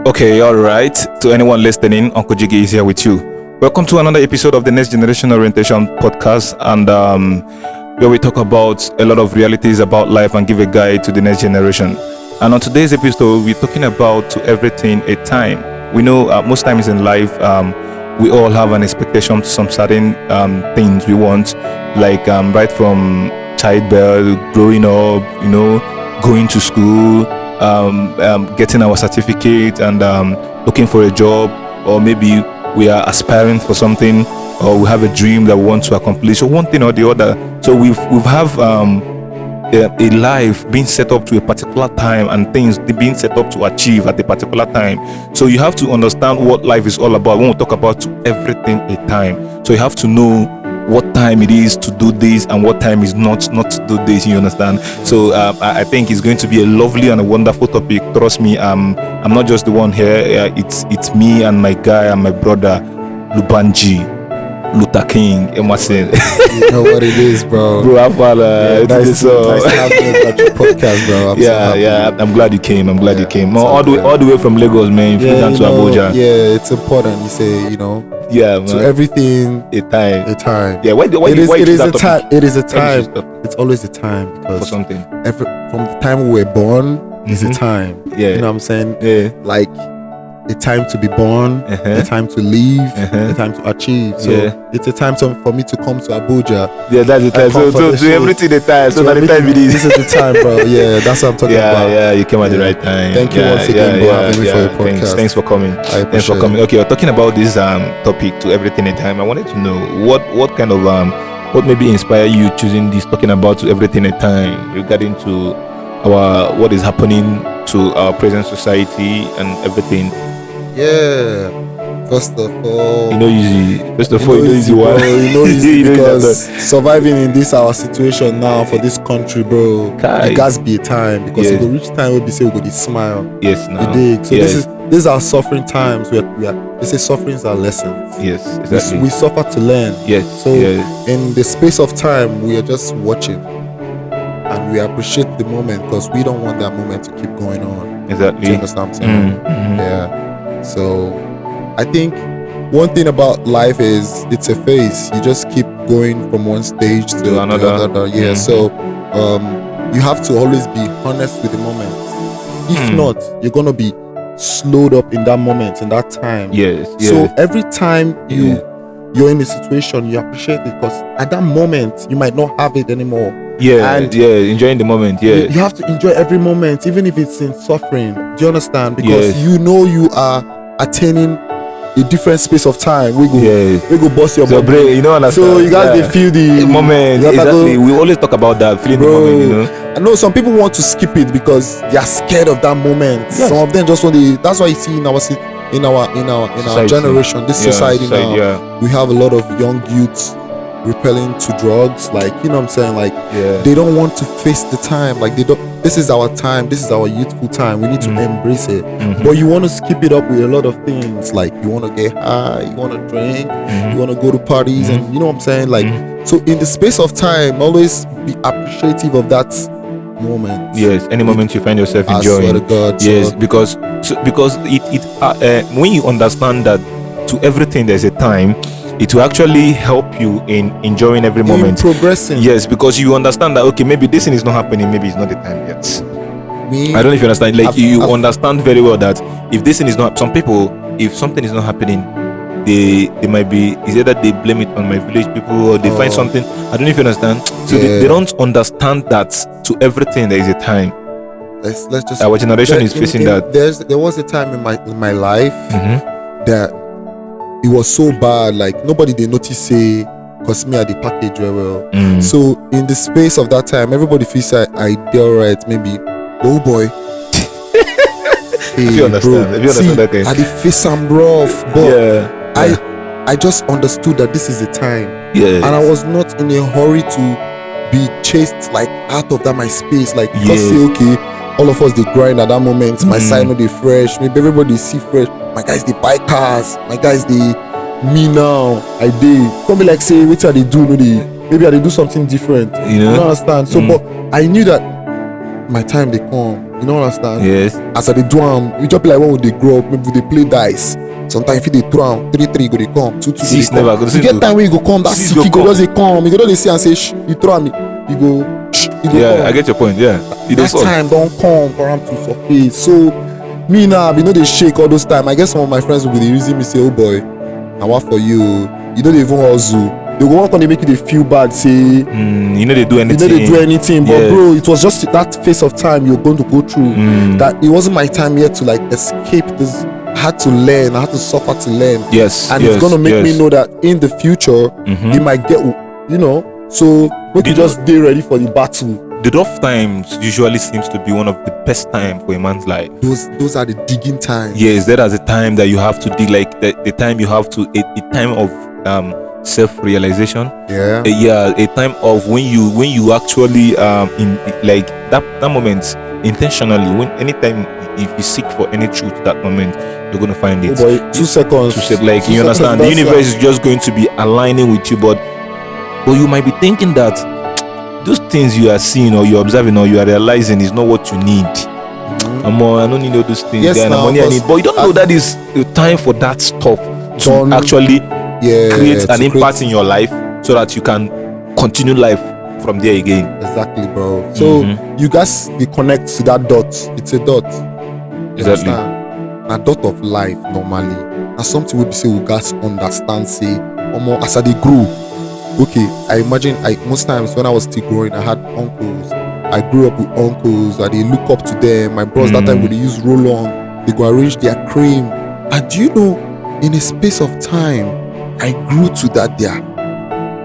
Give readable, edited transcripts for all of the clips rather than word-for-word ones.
Okay, all right. To anyone listening, Uncle Jiggy is here with you. Welcome to another episode of the Next Generation Orientation podcast, and where we talk about a lot of realities about life and give a guide to the next generation. And on today's episode, we're talking about to everything a time. We know most times in life, we all have an expectation to some certain things we want, like right from childbirth, growing up, going to school, getting our certificate and looking for a job, or maybe we are aspiring for something, or we have a dream that we want to accomplish, or one thing or the other. So we've have a life being set up to a particular time and things being set up to achieve at a particular time. So you have to understand what life is all about when we talk about to everything a time. So you have to know what time it is to do this and what time is not to do this, you understand? So I think it's going to be a lovely and a wonderful topic. Trust me, I'm not just the one here. It's me and my guy and my brother LUBANJY, Luther King, Emerson. You know what it is, bro. Bro, nice to have you at your podcast, bro. I'm glad you came. You came. All the way from Lagos, man. You flew down to Abuja. Yeah, it's important. You say, yeah, man. To everything, a time. Yeah, it is a time. It is a time. It's always a time because for something. From the time we were born, is a time. Yeah, you know what I'm saying? Yeah, like a time to be born, a time to live, a time to achieve. So it's a time for me to come to Abuja. Yeah, that's the time. So do everything the time. So that the time it is. This is the time, bro. Yeah, that's what I'm talking about. Yeah, you came at the right time. Thank you once again, bro, having me for your podcast. Thanks for coming. Thanks for coming. Okay, we're talking about this topic to everything in time. I wanted to know what kind of what maybe inspire you choosing this, talking about to everything in time regarding to our what is happening to our present society and everything. Yeah, first of all, easy one. Easy because surviving in this our situation now for this country, bro, it has be a time because it will reach time where we say we go to smile. Yes, now. You dig? So these are suffering times. They say sufferings are lessons. Yes, exactly. We suffer to learn. Yes. So in the space of time, we are just watching, and we appreciate the moment because we don't want that moment to keep going on. Exactly. Do you understand what I'm saying? Yeah. So I think one thing about life is it's a phase. You just keep going from one stage to another. Yeah. So you have to always be honest with the moment. If not, you're gonna be slowed up in that moment, in that time. Yes. So every time you're in a situation, you appreciate it because at that moment you might not have it anymore. Yeah, and enjoying the moment. Yeah, you have to enjoy every moment, even if it's in suffering. Do you understand? Because you are attaining a different space of time. We go bust your brain. You know, understand? So you guys they feel the moment. Exactly. We always talk about that feeling the moment. I know some people want to skip it because they are scared of that moment. Yes. Some of them just want to. That's why you see in our generation, this society now, we have a lot of young youths repelling to drugs, like, you know what I'm saying, like they don't want to face the time, like this is our time, this is our youthful time, we need to embrace it. But you want to skip it up with a lot of things, like you want to get high, you want to drink, you want to go to parties, and you know what I'm saying, like so in the space of time, always be appreciative of that moment. Yes, any moment you find yourself enjoying. I swear to God, yes, because it when you understand that to everything there's a time, it will actually help you in enjoying every moment, progressing. Yes, because you understand that okay, maybe this thing is not happening, maybe it's not the time yet. I don't know if you understand. Like you understand very well that if this thing is not, some people, if something is not happening, they might be, is either they blame it on my village people or they find something. I don't know if you understand. So they don't understand that to everything there is a time. Let's just. Our generation is facing that. There was a time in my life that it was so bad, like nobody they notice say cause me at the package very well. So in the space of that time, everybody feels like I did alright, maybe oh boy. If you understand that kind. I did face some rough, but I just understood that this is a time. Yeah. And I was not in a hurry to be chased like out of that my space. Like just say okay, all of us they grind at that moment, my side no they fresh, maybe everybody see fresh. My guys they buy cars, my guys they me now I did come be like say which are they do no they maybe I they do something different, you know? You understand? So but I knew that my time they come, You know understand? Yes. As I dey do am, you just be like when we dey grow up, maybe we dey play dice. Sometimes if you dey throw am, 3-3 go dey come, 2-2 go dey Six never go. come. You get time when you go come, that Six sick go go just dey come. You go just dey see and say, shh, you throw am, you go, shh, you go Yeah, come. I get your point. Yeah. That time don come for am to surface. So me now, I dey shake all those time. I guess some of my friends will be dey reason me say, oh boy, na what for you? You no dey even hustle. They go want to make you dey feel bad, say you know they do anything. You know they do anything, but bro, it was just that phase of time you're going to go through. That it wasn't my time yet to like escape this. I had to learn. I had to suffer to learn. Yes, and it's gonna make me know that in the future it might get, you know. So we can just stay ready for the battle. The rough times usually seems to be one of the best times for a man's life. Those are the digging times. Yes, that is the time that you have to dig, like the time you have to a time of self-realization. A time of when you actually in like that moment intentionally, when anytime if you seek for any truth that moment you're going to find it. Oh boy, 2 seconds. Like you understand, the universe is just going to be aligning with you, but you might be thinking that those things you are seeing or you're observing or you are realizing is not what you need. I don't need all those things. Yes, money I need, but you don't know that is the time for that stuff to actually create an impact in your life so that you can continue life from there again. Exactly, bro. So you guys connect to that dot. It's a dot. Exactly. A dot of life normally. And something we say we guys understand, say, as I dey grow. Okay, I imagine most times when I was still growing, I had uncles. I grew up with uncles. I dey look up to them. My bros that time would use roll on. They go arrange their cream. And do you know, in a space of time, I grew to that there.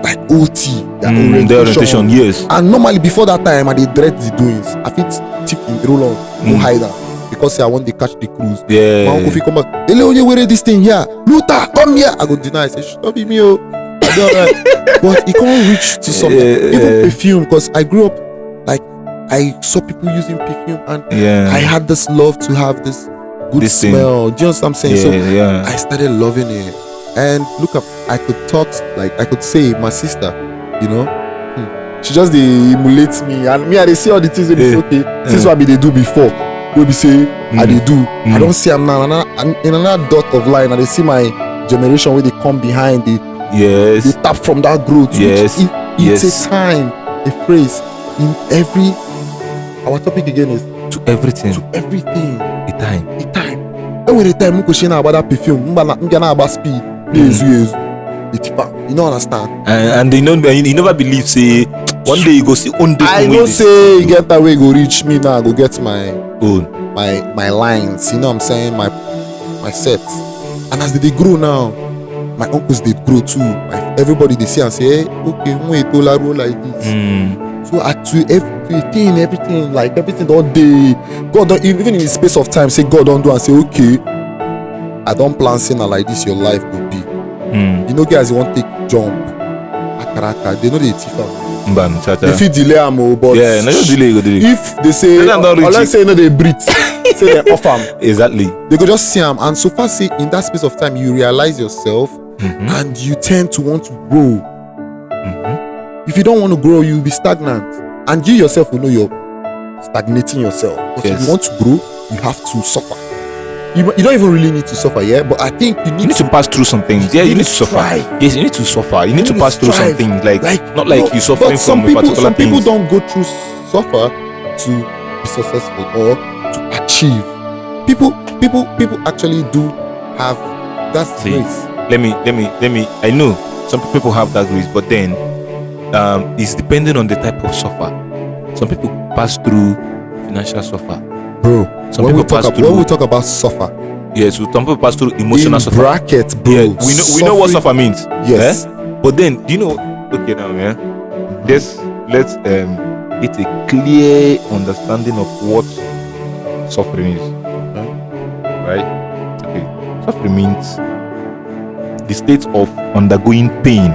Like OT, their orientation, yes. And normally before that time, I dey dread the doings. I fit tip in roll on, go hide am. Because say I want to catch the cruise. Yeah. My uncle fit come back. Ele onye wear this thing here. Luther, come here. I go deny. Say, don't be me, oh. I be alright. But it can't reach to something. Even perfume, because I grew up like I saw people using perfume, and I had this love to have this good smell. Do you know what I'm saying? I started loving it. And look up, I could talk, like I could say my sister, you know, she just emulates me, and me I dey see all the things they be say, okay, since what they do before, we be say I dey do. I don't see I'm now in another dot of line, and they see my generation where they come behind they tap from that growth. It's a time, a phrase in every. Our topic again is to everything. A time. Every time we go share about that perfume, we gonna about speed. You know understand? And you never believe say one day you go see on this. I go say you get that way go reach me now. I go get my own my lines. You know what I'm saying? My sets. And as they grow now, my uncles they grow too. Everybody they see and say, hey, okay, wait, roll like this. So everything like everything all day. God don't, even in the space of time, say God don't do and say, okay, I don't plan saying like this your life will be. You know guys, you want to take jump. Akaraka, they know they tifa. They feel delay am, but delay. If they say, let's say no they breathe, say they off am. Exactly. They go just see am, and so far say in that space of time you realize yourself, and you tend to want to grow. If you don't want to grow, you'll be stagnant, and you yourself will know you're stagnating yourself. But if you want to grow, you have to suffer. You don't even really need to suffer, but I think you need to pass through some things. You need to suffer. Yes, you need to suffer. You need to pass through some things, not like you suffering from a particular thing. Some people don't go through suffer to be successful or to achieve. People actually do have that grace. Let me. I know some people have that grace, but then it's depending on the type of suffer. Some people pass through financial suffer. Bro, when we talk about suffer, so some people pass through emotional suffer. Bracket, bro. Yeah, we know what suffer means. Yes. But then, do you know? Okay, now, let's get a clear understanding of what suffering is. Right? Okay. Suffering means the state of undergoing pain,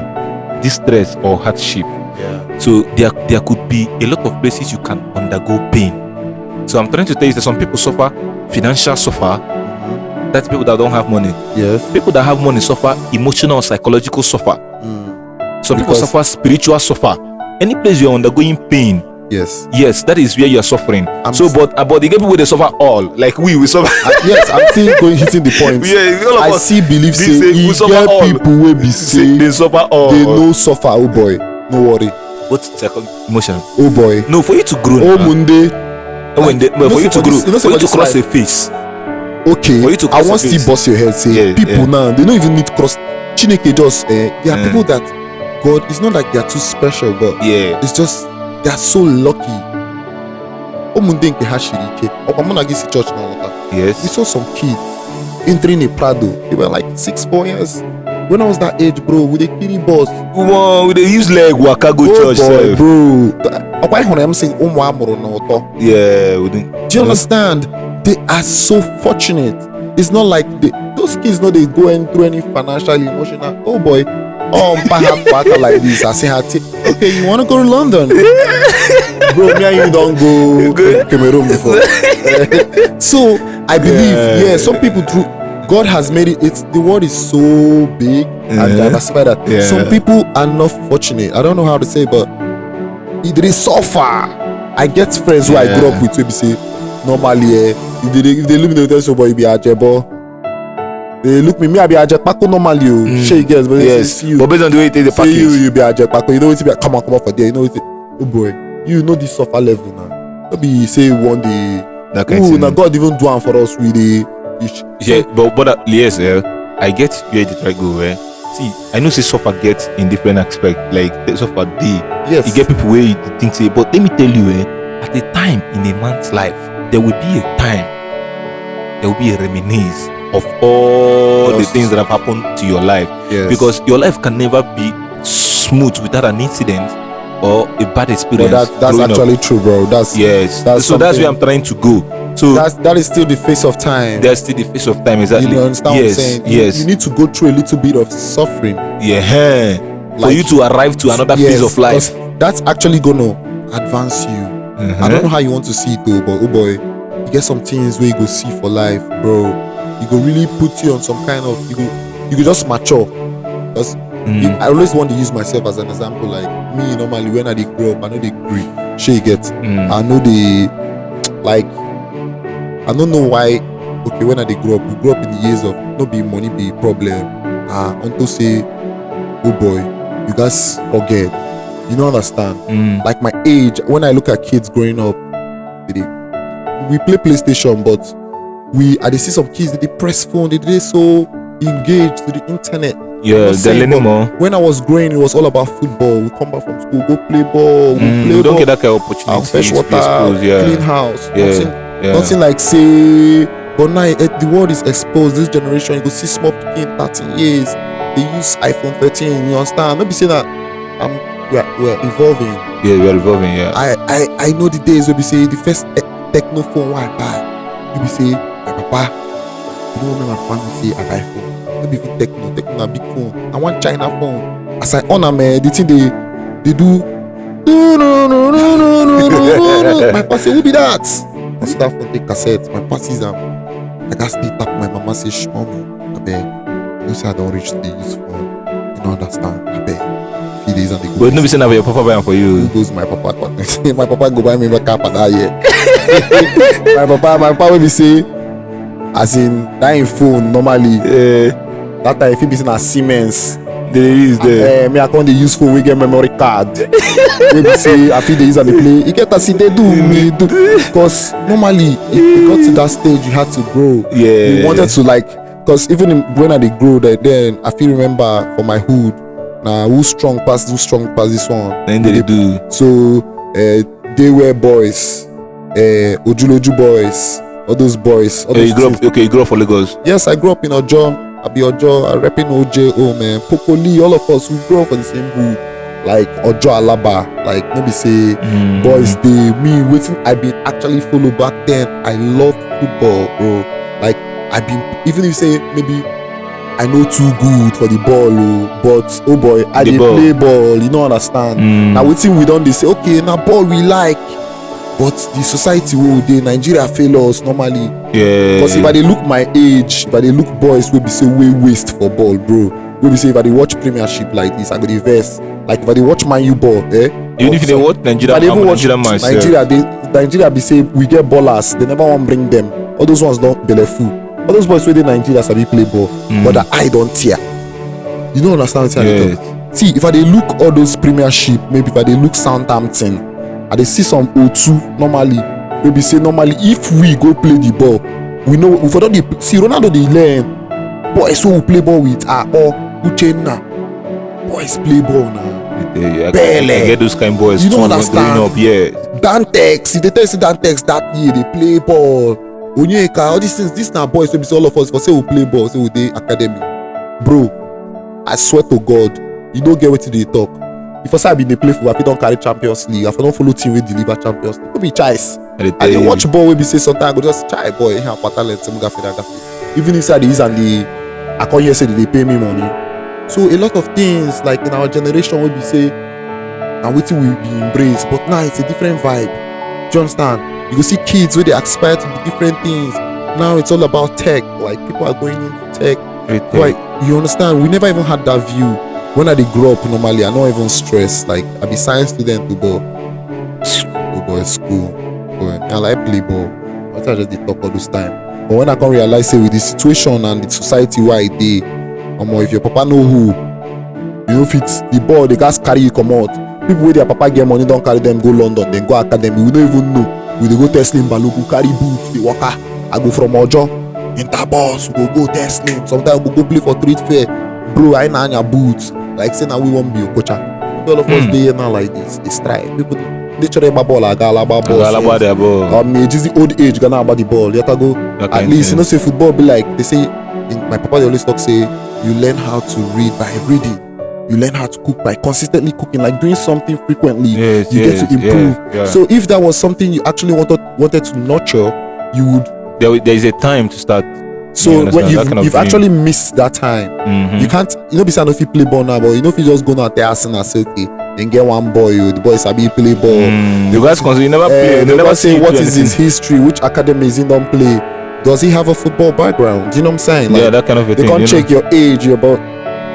distress, or hardship. Yeah. So there could be a lot of places you can undergo pain. So I'm trying to tell you that some people suffer financial suffer. That's people that don't have money. Yes. People that have money suffer emotional or psychological suffer. Some people suffer spiritual suffer. Any place you're undergoing pain, Yes. Yes, that is where you are suffering. But the get people they suffer all. Like we suffer. Yes, I'm still hitting the point. Yeah, all of I us. see believe say we suffer get all. people will be say they suffer all. They no suffer. Oh boy, no worry. What's second emotion? Oh boy. No, for you to grow. Oh Monday. For you to grow, for you to cross a face. Okay. For you to cross I want to see bust your head. Say people now they don't even need cross. Chineke just there are people that God. It's not like they are too special, but it's just they are so lucky. Yes. We saw some kids entering a Prado. They were like 6-4 years. When I was that age, bro, with a kitty bus. Wow, with the use leg waka go church, boy, bro. I'm saying, yeah. Do you understand? They are so fortunate. It's not like those kids know they go through any financial, emotional. Oh boy, like this. I say, okay, you want to go to London? Bro, me and you don't go to Cameroon before. So I believe, some people through. God has made it. The world is so big and diversified that some people are not fortunate. I don't know how to say, but they suffer. I get friends who I grew up with who say normally, if they look me, they tell somebody be ajebo. They look me I be ajepako normally. Shey girls, but they see you. But based on the way you take the package, you be ajepako. You know what? Come on for there. You know what? Oh boy, you know this suffer level now. Don't be say one day. Now God even do one for us with the. But yes, I get where the try go. See, I know say suffer get in different aspects. Like suffer day. Yes. You get people where you think say, but let me tell you, at a time in a man's life, there will be a time, there will be a reminiscence of all the things that have happened to your life. Yes. Because your life can never be smooth without an incident or a bad experience. But that's actually true, bro. That's that's where I'm trying to go. So that is still the face of time. That's still the face of time, exactly. You understand what I'm saying? Yes. You need to go through a little bit of suffering. Yeah. For you to arrive to another phase of life. That's actually gonna advance you. I don't know how you want to see it though, but oh boy, you get some things where you go see for life, bro. You go really put you on some kind of you go just mature. Because I always want to use myself as an example. Like me, normally when I grow up, I know they agree. Sure you get. I know they like. I don't know why. Okay, when I grow up, we grew up in the years of no be money be a problem. Unto say, oh boy, you guys forget. You don't understand. Like my age, when I look at kids growing up, we play PlayStation, but I see some kids they press phone, they so engaged to the internet. Yeah, they're learning more. When I was growing, it was all about football. We come back from school, go play ball, we don't get that kind of opportunity. Fresh water, clean house. Nothing like say, but now the world is exposed. This generation, you go see small kid 13 years, they use iPhone 13. You understand? Not be saying that we're evolving. Yeah, we're evolving. Yeah. I know the days where we say the first techno phone I buy. You be say, my papa, you know what my papa say I buy phone. Maybe even techno a big phone. I want China phone. As I honor man, the thing they do. My papa say, who be that? I see that phone take cassette. My papa sees them. I got still tap my mama say, shh mommy, I beg. You say I don't reach the use phone. You don't understand. I beg. Few days and they go. But no be saying that your papa buy for you. Who goes my papa? My papa go buy me a car for that year. my papa will be say, as in that in phone normally. That time if you be saying a Siemens. They use there. Me I can't use phone. We get memory card. We say I feel they use and they play. You get to see they do me do because normally if you got to that stage you had to grow. Yeah. You wanted to like because even when I did grow then I feel remember for my hood. Now who's strong past this one. Then they do. So they were boys, Ojuloju boys, all those boys. All those you grew up for Lagos. Yes, I grew up in Ojo. I repping OJO, man. Popoli, all of us, we grew up for the same hood. Like Ojo Alaba, like maybe say boys day. Me waiting, I been actually follow back then. I love football, bro. Like I been even if you say maybe I know too good for the ball, but oh boy, I did play ball. You don't understand. Now waiting we don't they say okay, now ball we like. But the society Nigeria fail us normally. Yeah. Because if I dey look my age, if I dey look boys will be say way waste for ball, bro. Will be say if I dey watch Premiership like this, I go dey vex. Like if I dey watch Man U ball, Even if they watch Nigeria, Nigeria be say we get ballers. They never want bring them. All those ones don't be full. All those boys where they Nigeria sabi play ball, but the eye don't tear. You don't understand what I'm talking. See, if I they look all those Premiership, maybe if I they look Southampton, and they see some O2 normally, maybe say normally if we go play the ball, we know if we don't see Ronaldo they learn. Boys who play ball with or Uchenna. Boys play ball now. I get those kind of boys. You don't understand. Up, yeah. Dantex, if they tell you Dantex that year they play ball. Onyeka, all these things, these now boys will be all of us for say we play ball, say we dey academy. Bro, I swear to God, you don't get what they talk. If I say I be in the play for, if you don't carry Champions League, if I don't follow team we deliver Champions League, it could be choice. I dey watch ball we be say sometimes I go just try boy, here for talent, even inside the East and the I can't hear say they pay me money. So a lot of things like in our generation we be say and waiting will be embraced, but now it's a different vibe. Do you understand? You go see kids where they aspire to do different things. Now it's all about tech. Like people are going into tech. Like you understand? We never even had that view. When I grow up normally, I don't even stress. Like I be science student to ball. Boy school. Boy, I like play ball. I just dey talk all this time. But when I can realize say with the situation and the society where I dey, if your papa know who, you know if it's the ball, the guys carry you come out. People with their papa get money don't carry them go London, then go academy. We don't even know. We dey go Teslim Balogu, carry boots, the waka. I go from Ojo, Interbus, we go Teslim. Sometimes we go play for street fair. Bro, I ain't your boots. Like say now we won't be a coach. All of us dey now like this. They strive. People they try to ball like Galaba ball. Just the old age gonna about the ball. You have to go. At least you know say football be like they say. My papa they always talk say you learn how to read by reading. You learn how to cook by consistently cooking, like doing something frequently. You get to improve. So if that was something you actually wanted to nurture, you would. There is a time to start. So when you've actually missed that time, you can't. You know, besides if you play ball now, but you know if you just go now there and say okay, then get one boy, the boy sabi play ball. The guys you never play. They never say what is his history, which academies he don't play. Does he have a football background? Do you know what I'm saying? Like, that kind of a thing. They can't check your age. You're about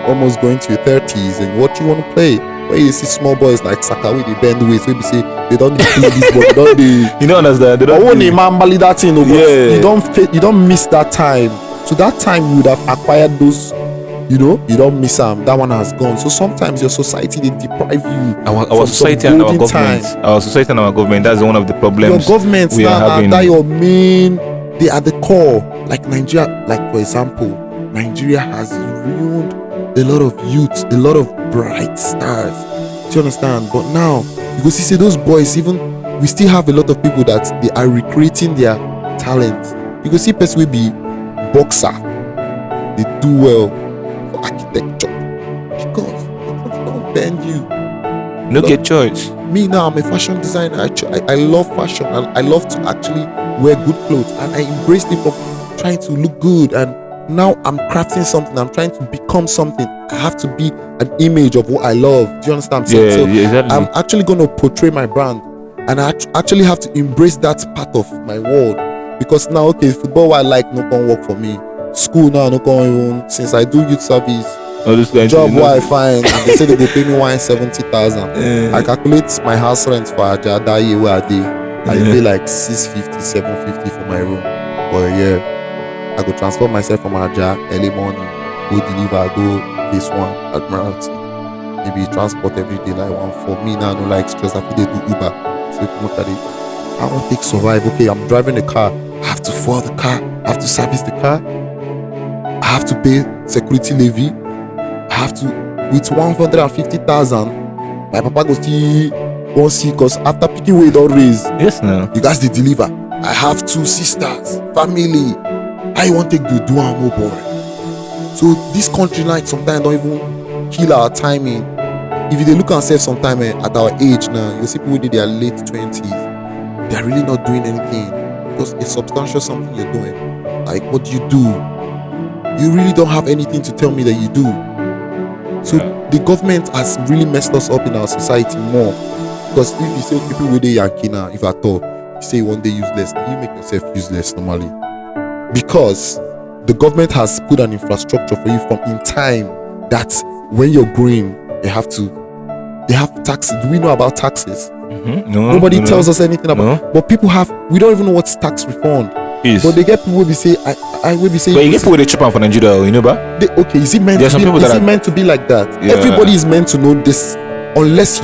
almost going to your 30s and what you want to play. Where you see small boys like Saka with the bend weights, we say they don't play this ball, don't they? You don't understand. They don't. That thing, you don't miss that time. So that time you would have acquired those. You know, you don't miss them. That one has gone. So sometimes your society they deprive you. Our society and our government. Time. Our society and our government. That's one of the problems. Your government we are having. That your main. They are the core. Like Nigeria, like for example, Nigeria has ruined a lot of youths, a lot of bright stars. Do you understand? But now you go see those boys. Even we still have a lot of people that they are recreating their talent. You go see person will be boxer. They do well for architecture because they don't bend you. No get choice. Me now, I'm a fashion designer. I love fashion and I love to actually wear good clothes, and I embraced it from trying to look good, and now I'm crafting something. I'm trying to become something. I have to be an image of what I love. Do you understand? Exactly. I'm actually going to portray my brand, and I actually have to embrace that part of my world, because now, okay, football I like no can work for me. School now no can even, since I do youth service. Job what I find, and they say that they pay me 170,000. I calculate my house rent for Aja that year where I did. I pay like 650, 750 for my room for a year. I go transfer myself from Aja early morning, go deliver, go phase 1 Admiralty. Maybe transport every day like one for me now. No like stress. I feel they do Uber. So look at it. I won't take survive. Okay, I'm driving the car. I have to fuel the car. I have to service the car. I have to pay security levy. I have to with 150,000. My papa go still won't see because after picking weight don't raise. Yes, no. You guys they deliver. I have 2 sisters, family. I want to do more boy. So this country like sometimes don't even kill our timing. If they look and say sometime at our age now, you see people in their late 20s, they're really not doing anything because it's substantial something you're doing. Like what do? You really don't have anything to tell me that you do. So the government has really messed us up in our society more. Because if you say people with the Yankee now, if at all, you say one day useless, you make yourself useless normally. Because the government has put an infrastructure for you from in time that when you're growing, you have to they have taxes. Do we know about taxes? No, Nobody tells us anything about. No. But people have. We don't even know what's tax refund. Yes. But they get people will be say, I will be saying. But you get people with chip for Nigeria, you know, but okay, is it meant There's to some be? people Is that it are- meant to be like that? Yeah. Everybody is meant to know this, unless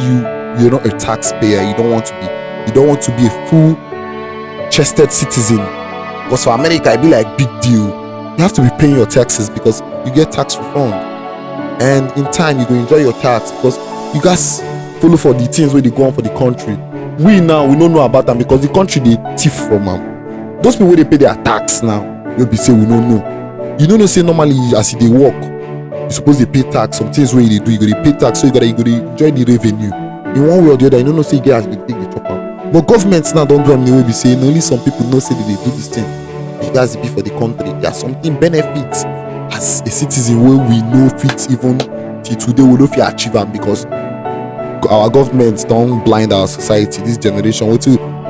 you're not a taxpayer. You don't want to be. You don't want to be a full-chested citizen. Because for America, it be like big deal. You have to be paying your taxes because you get tax refund, and in time you go enjoy your tax because you guys follow for the things where they go on for the country. We don't know about them because the country they thief from them. Those people they pay their tax now, you'll be say we don't know. You don't know say normally as they work, you suppose they pay tax. Some things where they do, you go they pay tax, so you go to enjoy the revenue. In one way or the other, you don't know say you get as they take the chop out. But governments now don't do them the way we say. Only some people know say that they do this thing. You guys be for the country. There's something benefits as a citizen where we know fit even till today we know if you achieve them because our governments don't blind our society. This generation,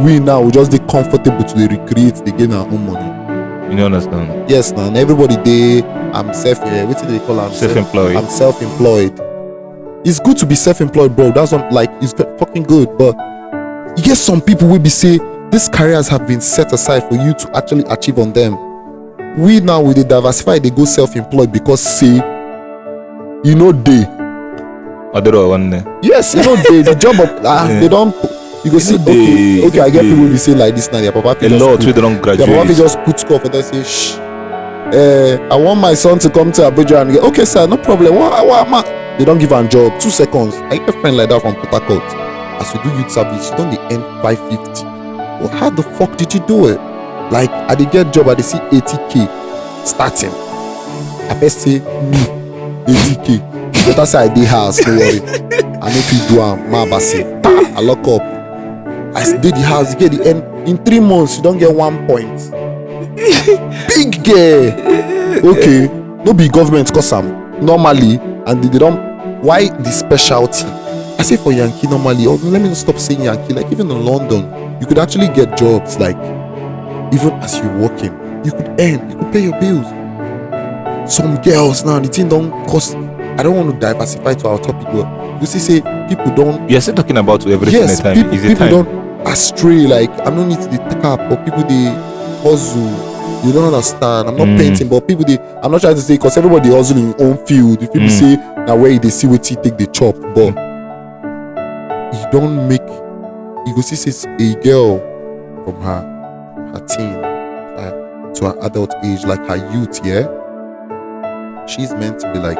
we now we just they comfortable to recreate, they gain our own money. you don't understand. Yes, now everybody they I'm what do they call it? Self-employed. I'm self-employed. It's good to be self-employed, bro. That's not like it's fucking good, but you get some people will be say these careers have been set aside for you to actually achieve on them. We now with the diversify they go self-employed because say you know they yes, you know the job of they don't you go see okay I get people will say like this now their papa A lot we don't graduate. their papa just put score for them say shh I want my son to come to Abuja and get okay sir no problem what they don't give a job 2 seconds. I get a friend like that from Port Harcourt. As you do youth service you don't the end 550. Well, how the fuck did you do it? Like I did get job I dey see 80k starting. I first say me 80k. Better say I dey house, no worry. I know if you do my basi. I lock up. I did the house, you get the end in 3 months, you don't get 1 point. Big girl. Okay. No be government cause am normally and they don't why the specialty? I say for Yankee normally, or let me not stop saying Yankee, like even in London, you could actually get jobs like even as you're working, you could earn, you could pay your bills. Some girls now the thing don't cost. I don't want to diversify to our topic, but you see, say people don't. You're still talking about everything. Yes, time. people don't astray. Like I'm not need to the cap, but people they hustle. You don't understand. I'm not painting, but people they. I'm not trying to say because everybody hustle in your own field. If people say now where they see what you take the chop, but you don't make. You go see say a girl from her teen to her adult age, like her youth, yeah. She's meant to be like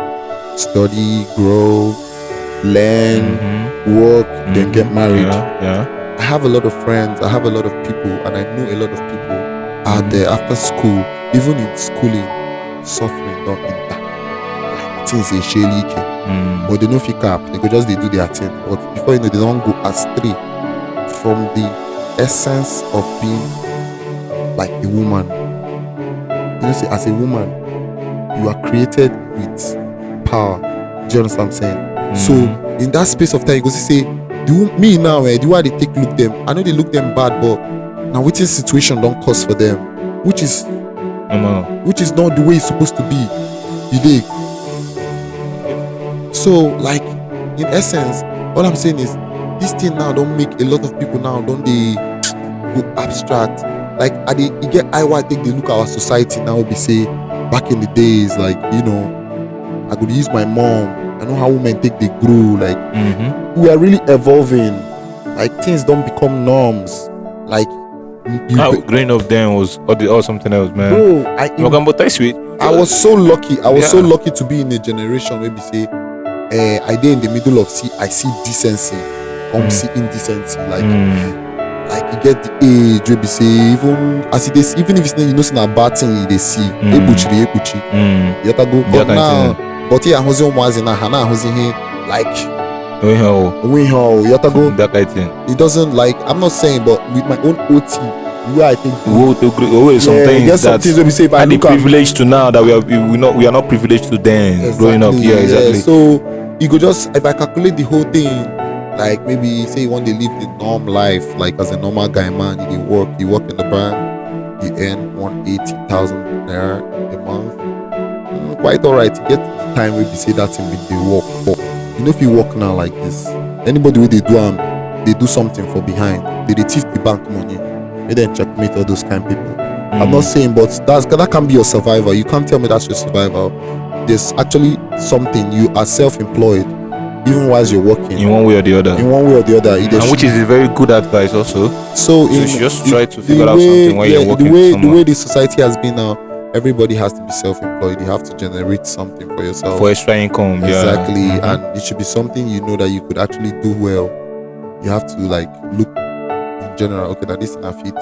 study, grow, learn, work, then get married. Yeah. I have a lot of friends, I have a lot of people, and I know a lot of people out there after school, even in schooling, suffering, not in that. Like things they shady, but they know fit cap, they go just they do their thing. But before you know, they don't go astray from the essence of being like a woman. You know, say as a woman, you are created with power. Do you understand what I'm saying? So in that space of time, you go say, me now, the way they take look them, I know they look them bad, but now which situation don't cause for them, which is not the way it's supposed to be. You dig? So like in essence, all I'm saying is this thing now don't make a lot of people now don't they go abstract. Like you get I think they look at our society now we say back in the days, like you know, I could use my mom. I know how women take they grow. Like we are really evolving. Like things don't become norms. Like growing up then was or something else, man. Bro, I was so lucky. I was so lucky to be in a generation where we say, I did in the middle of I see decency, see indecency. Like you get the age where we say even as it is, even if it's not you know a bad thing they see. You have to go but now. But here, like you have to go. That kind of thing. It doesn't like I'm not saying, but with my own OT, where I think something some things we say, and the privilege to now that we are not privileged to then growing up. Yeah, exactly. So you could just if I calculate the whole thing, like maybe say you want to live the norm life, like as a normal guy man, you work in the bank, you earn 180,000 naira a month. Quite alright. You get the time where you say that thing with the work. But you know if you work now like this, Anybody where they do something for behind. They thief the bank money. They then checkmate all those kind of people. I'm not saying, but that can be your survival. You can't tell me that's your survival. There's actually something. You are self-employed, even while you're working. In one way or the other. And which is a very good advice also. So you should just try to figure out something while you're working. The way the society has been now, everybody has to be self-employed. You have to generate something for yourself. For extra income, exactly. Yeah. And it should be something you know that you could actually do well. You have to like look in general. Okay, that this thing I fit.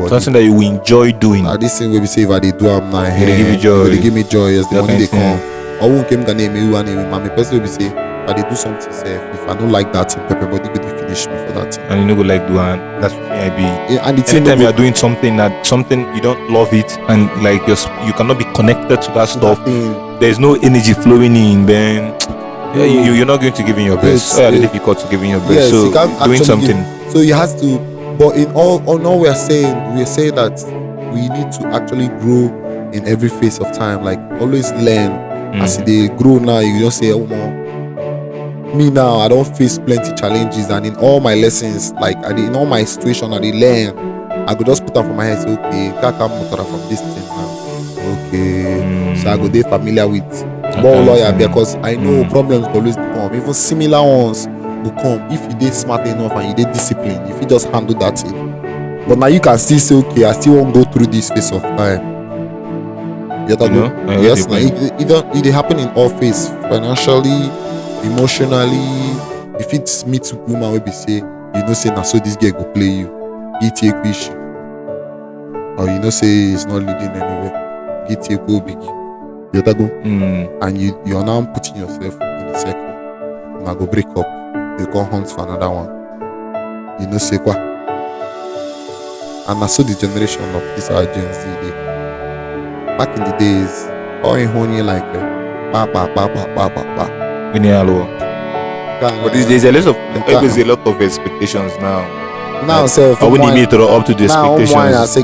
Something that you enjoy doing. This thing where we say if I do I'm not here. They give you joy. They give me joy as the money they come. I won't come gonna me and my person will say if they do something safe. If I don't like that thing, pepper body go finish me for that thing. And you know go like do and that's what I be. Yeah, and anytime you are doing something you don't love it and like you cannot be connected to that stuff. There's no energy flowing in, then you're not going to give in your best. It's difficult to give in your best. Yes, so doing something. So you have to. But in all we are saying that we need to actually grow in every phase of time. Like always learn. As they grow now, you just say, oh me now, I don't face plenty challenges, and in all my lessons, like in all my situation, I learn. I could just put them from my head, say, okay, can't from this thing now. Okay, so I go there familiar with more lawyer because I know problems always come, even similar ones. Come if you did smart enough and you did discipline, if you just handle that thing. But now you can still say, okay, I still won't go through this phase of time. Yes, now it happen in all phases, financially, emotionally. If it's me to woman will be say, you know, say now so this guy go play you, get take fish, or you know say it's not leading anywhere, get take go big. And you're now putting yourself in a circle. Now go break up. You go hunt for another one. You know, say what? And I saw the generation of this our Gen Z day. Back in the days, all in honey like But these days, there's a lot of expectations now. Now, I wouldn't meet up to the expectations. Now, if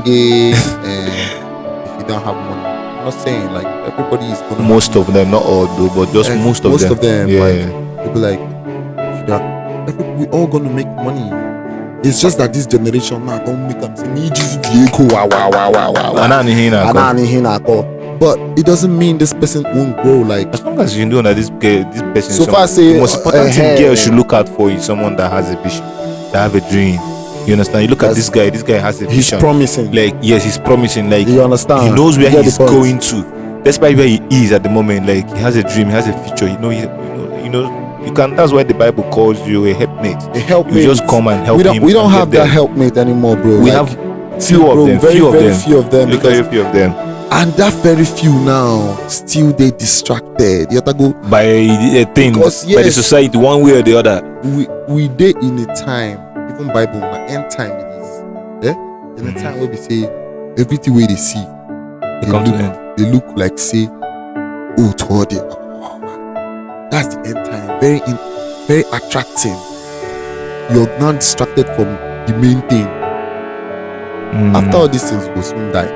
you don't have money, I'm not saying like everybody is going to. Most of them, not all though, but just most of them. Yeah. Like, people like. We all gonna make money. It's just that this generation now don't make them say me just but it doesn't mean this person won't grow. Like as long as you know that this person. So far, say the most important thing girl should look out for is someone that has a vision, that have a dream. You understand? You look at this guy. This guy has a vision. He's promising. Like yes, he's promising. Like you understand? He knows where he's going to. Despite where he is at the moment, like he has a dream, he has a future. You know. You can. That's why the Bible calls you a helpmate. A helpmate. You just come and help him. We don't have that helpmate anymore, bro. We have few of them. Very few of them. Very few of them. And that very few now still they distracted. You have to go by things, by the society, one way or the other. We dey in a time, even Bible, my end time it is. Yeah, in a time where we say everything where they see, they look like say, oh, toward it. That's the end time. Very attractive. You're not distracted from the main thing. After all these things will soon die.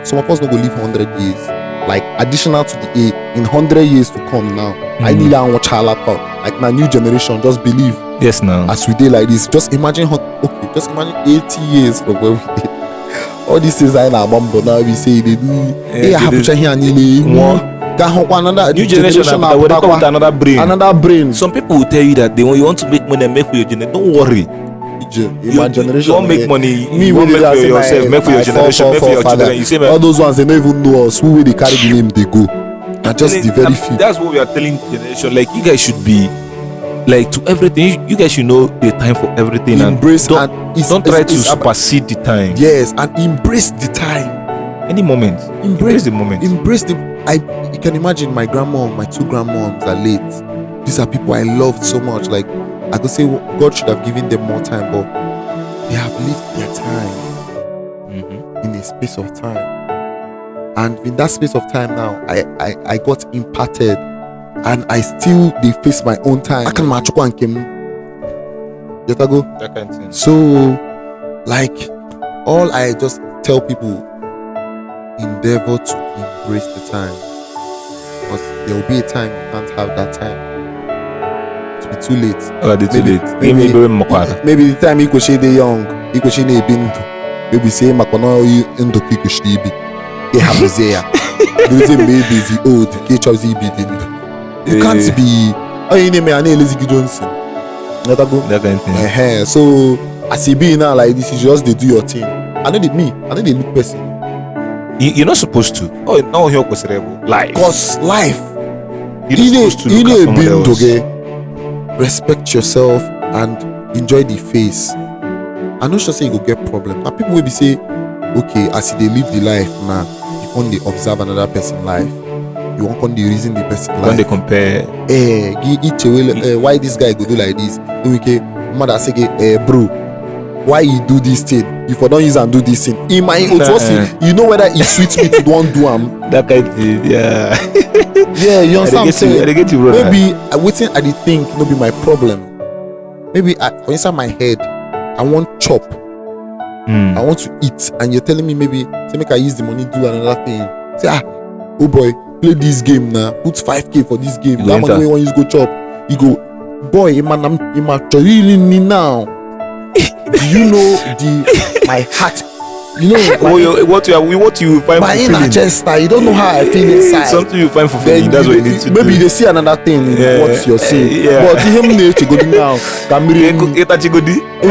Some of us not going to live 100 years. Like additional to the 100 years to come now. I need to watch her laptop. Like my new generation, just believe. Yes, now. As we did like this, just imagine 80 years from where we did. All these things are mom, but now we say they do. Hey, I have to check here and another new generation with another brain. Some people will tell you that you want to make money and make for your generation. Don't worry. My generation, you won't make money. You won't make for yourself, make for your generation, make for your children. You say, all those ones they don't even know us. Who will they carry the name they go? And just the very few. That's what we are telling the generation. Like you guys should be like to everything. You guys should know the time for everything. Embrace and don't try to supersede the time. Yes, and embrace the time. Any moment. Embrace the moment. Embrace the. You can imagine my grandma, my two grandmoms are late. These are people I loved so much. Like I could say God should have given them more time, but they have lived their time in a space of time. And in that space of time now, I got imparted, and I still they face my own time. I can match one came. That kind of thing. So, like, all I just tell people, endeavor to embrace the time, because there will be a time you can't have that time. to be too late. Already too late. Maybe the time Ikoshi dey young, Ikoshi na-ebi ndụ. Maybe say maka na ndụ ka Ikoshi ibi. Ke hamuzie ya. Because maybe is old, ke chọzi ibi dị ndụ. You can't be onye na-eme ya na-elezi gị Johnson. That kind of thing. So as you be now like this, you just dey do your thing. I know they look person. You're not supposed to. Oh, no, you're life. Cause life. You're not supposed to look at someone else. Respect yourself and enjoy the face. I know sure say you go get problem. Now people will be say, okay, as they live the life now, you want to observe another person's life. You want to reason the person's life. When they compare. Why this guy go do like this? Okay, mother say, bro, why you do this thing? If I don't use and do this thing, in my you know whether it suits me to don't do that kind of thing, yeah. Yeah, you understand what I'm saying? I get you, brother. Maybe waiting at the thing no be my problem. Maybe inside my head, I want chop. I want to eat, and you're telling me maybe say make I use the money do another thing. Say oh boy, play this game now. Put 5K for this game. That money when you go chop, you go boy. I'm really now. Do you know my heart? You know what you find my fulfilling. inner chest. You don't know how I feel inside. Something you find fulfilling. That's what you need to do. Maybe they see another thing in what you're saying. But him nature go now. We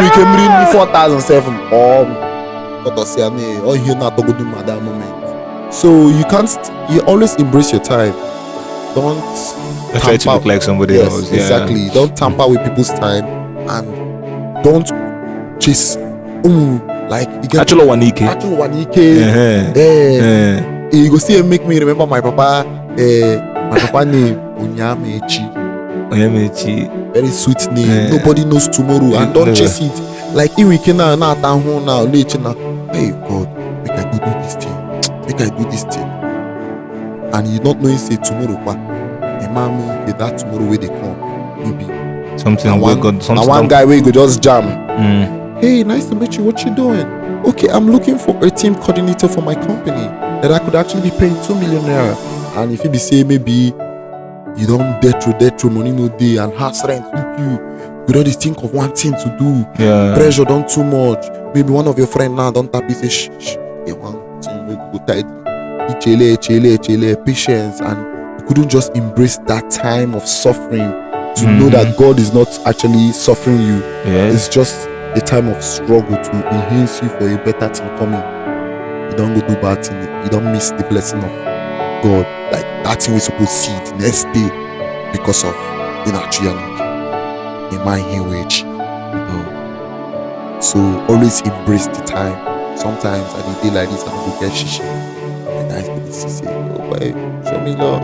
can bring 4,007. Or here not to go do at that moment. So you can't. You always embrace your time. Don't try to look like somebody else. Yeah. Exactly. Don't tamper with people's time and don't chase. Like you get actual one EK. You go see make me remember my papa. My papa name Onyamechi. Very sweet name. Nobody knows tomorrow, and don't chase it. Like if we can now later now. Hey God, make I go do this thing. Make I do this thing. And you not knowing say tomorrow, but that tomorrow where they come, maybe something. One guy where you go just jam. Hey, nice to meet you. What you doing? Okay, I'm looking for a team coordinator for my company that I could actually be paying 2 million naira. And if you be say maybe you don't debt through money no day and house rent you don't just think of one thing to do. Yeah. Pressure don't too much. Maybe one of your friend now don't tap you say shh. Hey, one thing we go tight. Chile, patience, and you couldn't just embrace that time of suffering to know that God is not actually suffering you. Yeah. It's just a time of struggle to enhance you for a better thing coming. You don't go do bad thing. You don't miss the blessing of God. Like that thing we're supposed to see the next day because of the natural in my wage. So always embrace the time. Sometimes at a day like this, I'm gonna get shishi. And I say, oh boy, show me love.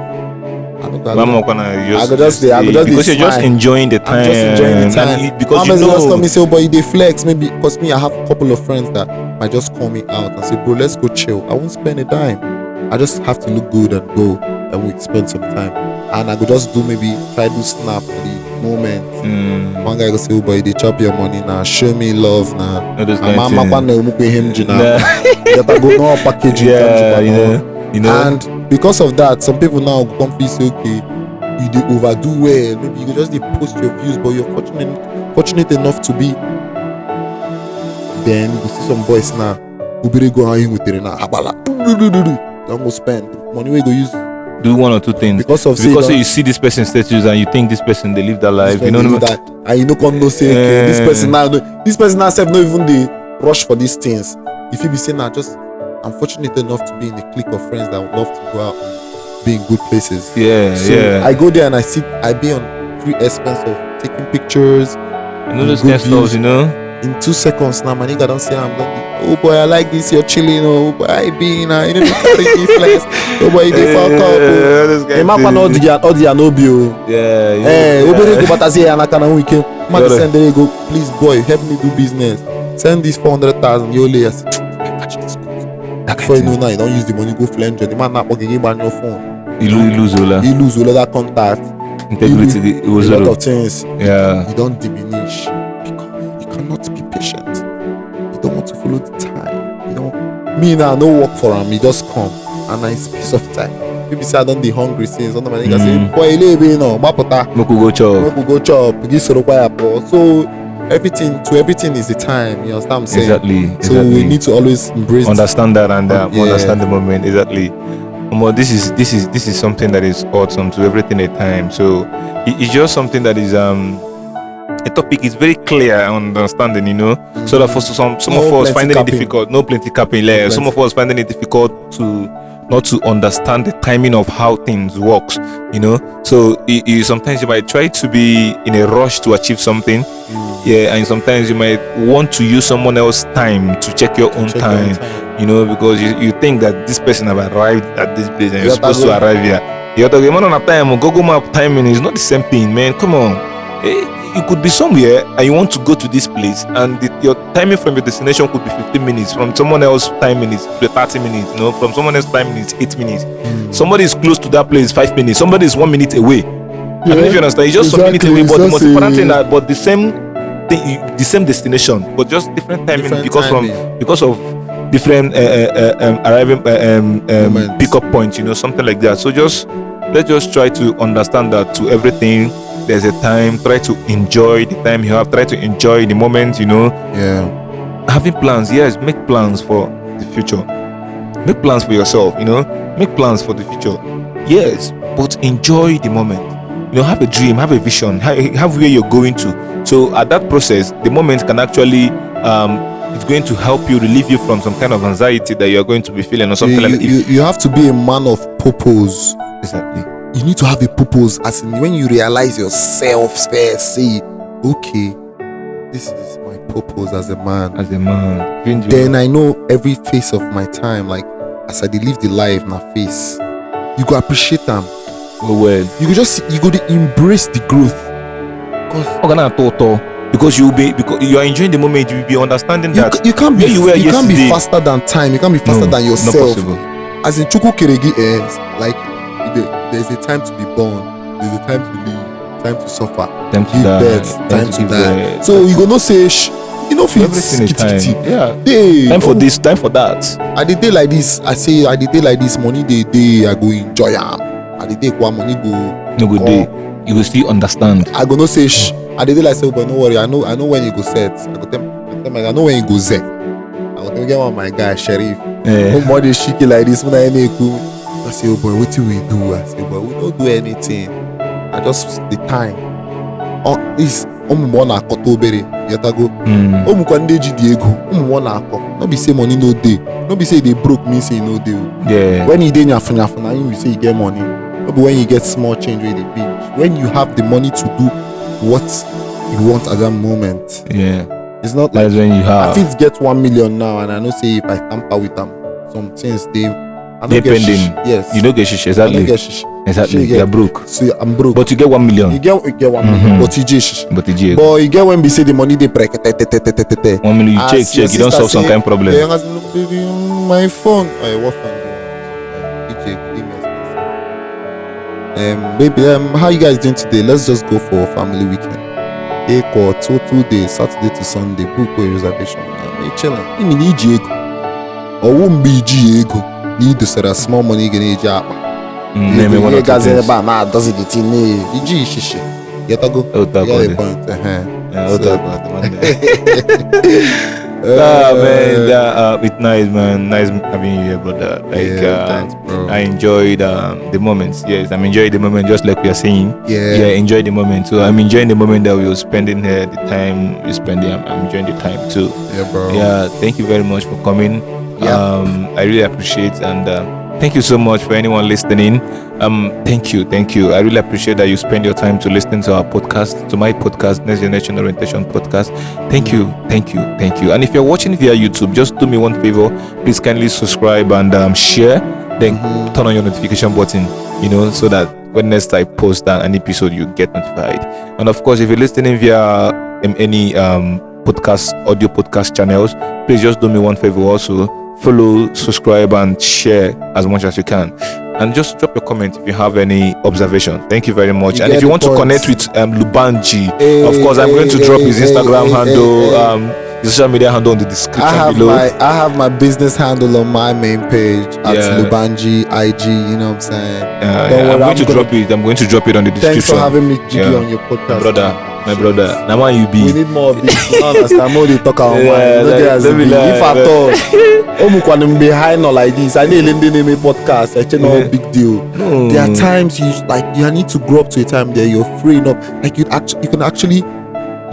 Because you're just enjoying the time. I'm just enjoying the time. Because you know, come and say, oh boy, they flex. Maybe because me, I have a couple of friends that might just call me out and say, bro, let's go chill. I won't spend a dime. I just have to look good and go, and we spend some time. And I could just do maybe try to snap for the moment. One guy go say, oh boy, they chop your money now. Show me love now. You know. And because of that, some people now come feel say, okay, you did overdo well. Maybe you just post your views, but you're fortunate enough to be. Then you see some boys now who be go hang with it now. Don't go spend money we go use. Do one or two things because you see this person's status and you think this person they live that life. You know that, and you come no say okay, this person now self not even they rush for these things. If you be saying now just. I'm fortunate enough to be in a clique of friends that would love to go out and be in good places. So I go there and I be on free expense of taking pictures. You know those kind of stuff, you know? In 2 seconds now, my nigga don't say I'm like, oh boy, I like this, you're chilling, oh boy, I be now, you know, carry flex. Oh boy, they fuck up. Hey, mapa no audio no bio. Yeah. Hey, obere go batazie anakana weekend. Man send there go, please boy, help me do business. Send this 400,000 yo layers. Before you know now, you don't use the money, go flange. The man not working on your phone. You lose all that contact. Integrity. It was a lot of things. Yeah. You don't diminish because you cannot be patient. You don't want to follow the time. You know, me now, no work for him. He just come and nice piece of time. maybe say I don't be hungry since. Some of my niggas say, boy, you know, mapota. We could go chop. We could go chop. This sort of so everything is the time. You understand what I'm saying? Exactly. So we need to always embrace, understand that, and understand the moment. Exactly. This is something that is awesome to everything at time. So it's just something that is a topic is very clear and understanding, you know. So that for some of us finding it difficult, no plenty capping layer. Some of us finding it difficult to not to understand the timing of how things works, you know. So sometimes you might try to be in a rush to achieve something, and sometimes you might want to use someone else's time to check your own time, you know, because you think that this person have arrived at this place and you're supposed to arrive here. You're talking about time. Google Map timing is not the same thing, man. Come on. You could be somewhere and you want to go to this place, and your timing from your destination could be 15 minutes. From someone else's timing is 30 minutes. You know, from someone else's timing is 8 minutes. Somebody is close to that place 5 minutes. Somebody is 1 minute away. I don't know if you understand. It's just some minutes away, but the most important thing that, but the same thing, the same destination, but just different timing because of different arriving pickup points. You know, something like that. So let's just try to understand that to everything. There's a time. Try to enjoy the time you have. Try to enjoy the moment, you know. Yeah. Having plans, yes. Make plans for the future. Make plans for yourself, you know. Make plans for the future. Yes, but enjoy the moment. You know, have a dream, have a vision, have where you're going to. So at that process, the moment can actually it's going to help you, relieve you from some kind of anxiety that you're going to be feeling or something like that. You have to be a man of purpose. Exactly. You need to have a purpose, as in when you realize yourself first, say, okay, this is my purpose as a man. Then I know every phase of my time, like as I live the life in a face, you go appreciate them. Well, you go to embrace the growth. Because you are enjoying the moment, you will be understanding that you can't be yesterday. Faster than time. You can't be faster than yourself. Not possible. As in Chuku Keregi is like there's a time to be born, there's a time to live, time to suffer, time to give die, birth, time to die. Birth. So you gonna say you know, everything is time. Yeah. Day, time for this, time for that. At the day like this, I say at the day like this, money day I go enjoy am. At the day money go no good day. You will still understand. I go no say at the day like say, but no worry, I know when you go set. I go tell I know when you go set. I go tell get one of my guy Sheriff. More they shaky like this when I make I say, oh boy, what do we do? I say, but we don't do anything. I just the time. This na akotobere yatago. Kwande jidiego. Na akọ. No be say money no dey. No be say they broke me say no dey. Yeah. When you dey nyafuna, you say you get money. No be when you get small change where they binge. When you have the money to do what you want at that moment. Yeah. It's not like when you have. I think get 1 million now, and I know say if I tamper with them, some things they're pending. Yes. You don't get shish. Exactly. I don't get shish. Exactly. You're broke. So I'm broke. But you get 1 million. You get 1 million. But you just. But you get when we say the money they break. 1 million. You check. You don't solve some kind of problem. My phone. What phone? Baby, how you guys doing today? Let's just go for a family weekend. 2 days, Saturday to Sunday. Book a reservation. Chilling. You need ego. Or won't be ego. Need to set a small money in a job. Name one of the things. Does it in a shishi? Get a go. Yeah, point. Man, it's nice, man. Nice having you here, brother. Thanks, bro. I enjoyed the moments. Yes, I'm enjoying the moment, just like we are saying. Enjoy the moment. So I'm enjoying the moment that we were spending here, the time we're spending. I'm enjoying the time too. Yeah, bro. Yeah, thank you very much for coming. I really appreciate, and thank you so much for anyone listening. Thank you. I really appreciate that you spend your time to listen to our podcast, to my podcast, Next Generation Orientation Podcast. Thank you. And if you're watching via YouTube, just do me one favor. Please kindly subscribe and share. Then turn on your notification button, you know, so that when next I post an episode, you get notified. And of course, if you're listening via any audio podcast channels, please just do me one favor also. Follow, subscribe, and share as much as you can. And just drop your comment if you have any observation. Thank you very much. And if you want to connect with LUBANJY, of course, I'm going to drop his Instagram handle. your social media handle on the description below. I have my business handle on my main page at LUBANJY IG. You know what I'm saying? I'm going to drop it. I'm going to drop it on the description. Thanks for having me, Jiggy, on your podcast, my brother. Now man, you be. We need more of this. You understand? More they talk about if I thought behind or like this, I need to name a podcast. It's no big deal. There are times you need to grow up to a time that you're free enough. Like you can actually,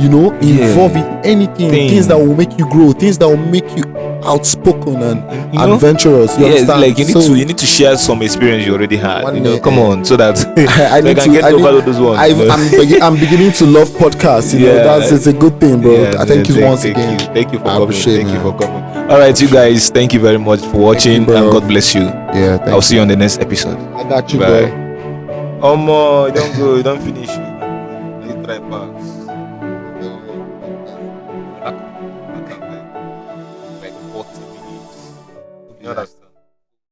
involve in anything, things that will make you grow, things that will make you outspoken and adventurous. You understand? Like you need to share some experience you already had. Come on, so that I can get over those ones. I'm beginning to love podcasts. It's a good thing, bro. Thank you once again. Thank you for coming. Thank you for coming. All right, you guys. Thank you very much for watching, and God bless you. Yeah. I'll see you on the next episode. I got you, bye. Bro. Don't go. Don't finish.